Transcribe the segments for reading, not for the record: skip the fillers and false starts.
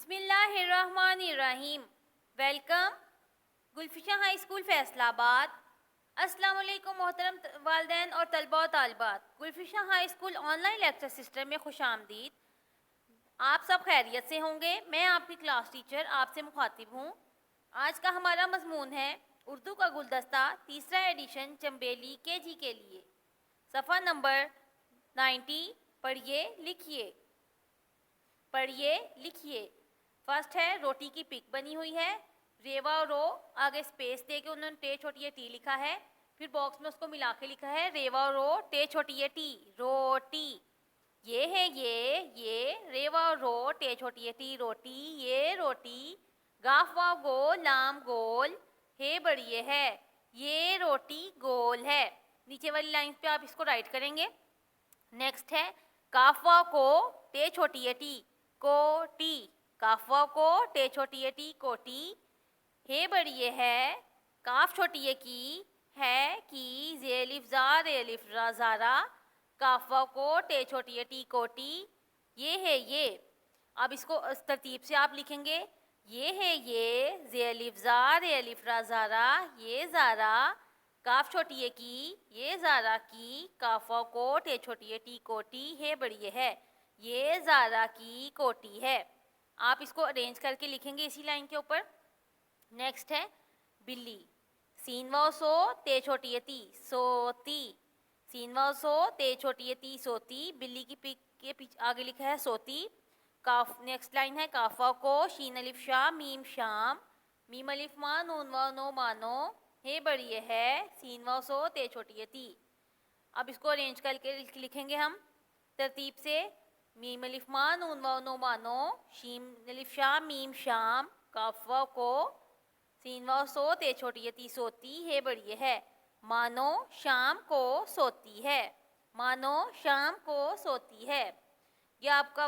बिस्मिल्लाहिर्रहमानिर्रहीम। Welcome Gulfisha high school Faisalabad. अस्सलाम वालेकुम मोहतरम वालिदैन और तलबा और तालिबात। Gulfisha high school online lecture system में खुश आमदीद। आप सब खैरियत से होंगे। मैं आपकी क्लास टीचर आपसे मुखातिब हूँ। आज का हमारा मजमून है उर्दू का गुलदस्ता, तीसरा एडिशन, चंबेली केजी के लिए, सफ़ा नंबर 90। पढ़िए लिखिए, पढ़िए लिखिए। फर्स्ट है, रोटी की पिक बनी हुई है, रेवा और रो, आगे स्पेस दे के उन्होंने टे छोटी ये टी लिखा है, फिर बॉक्स में उसको मिला के लिखा है रेवा और रो टे छोटी ये टी, रोटी। ये है ये रेवा और रो टे छोटी ये टी, रोटी, ये रोटी। गाफ वाव गोल लाम गोल, हे बड़िए है, ये रोटी गोल है। नीचे वाली लाइन पे आप इसको राइट करेंगे। नेक्स्ट है, काफवा को टे छोटी ये टी, कोटी, काफवा को टे छोटी ये टी, कोटी। हे बड़िए है, काफ छोटी ये की, है की, जेलिफ जार एलिफ ज़ारा, काफवा को टे छोटी ये टी, कोटी। ये है ये। अब इसको इस तरतीब से आप लिखेंगे। ये है ये, जेलिफ जार एलिफ ज़ारा, ये ज़ारा, काफ छोटी ये की, ये ज़ारा की, काफा कोट, ये छोटी ये टी, कोटी, है बड़ी है, ये ज़ारा की कोटी है। आप इसको अरेंज करके लिखेंगे इसी लाइन के ऊपर। नेक्स्ट है बिल्ली, सीन वाव सो ते छोटी ये ती, सोती, सीन वाव सो ते छोटी ये ती, सोती। बिल्ली की पिक के पीछे आगे लिखा है सोती। काफ, नेक्स्ट लाइन है, काफा को शीन अलिफ शाह मीम शाम, मीम अलिफ मा नून वाव नो मानो, हे बड़ी है, सीन वाव सो ते छोटी ये ती। अब इसको अरेंज करके लिखेंगे हम तरतीब से। मीम अलिफ मा नून वाव नो मानो, शीम अलिफ शाह मीम शाम, काफ वाव को, सीन वाव सो ते छोटी ये ती, सोती, है बड़ी है, मानो शाम को सोती है, मानो शाम को सोती है। यह आपका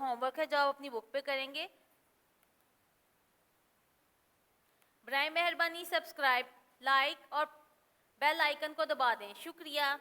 होमवर्क है जो आप अपनी बुक पे करेंगे। बराए मेहरबानी सब्सक्राइब, लाइक और बेल आइकन को दबा दें। शुक्रिया।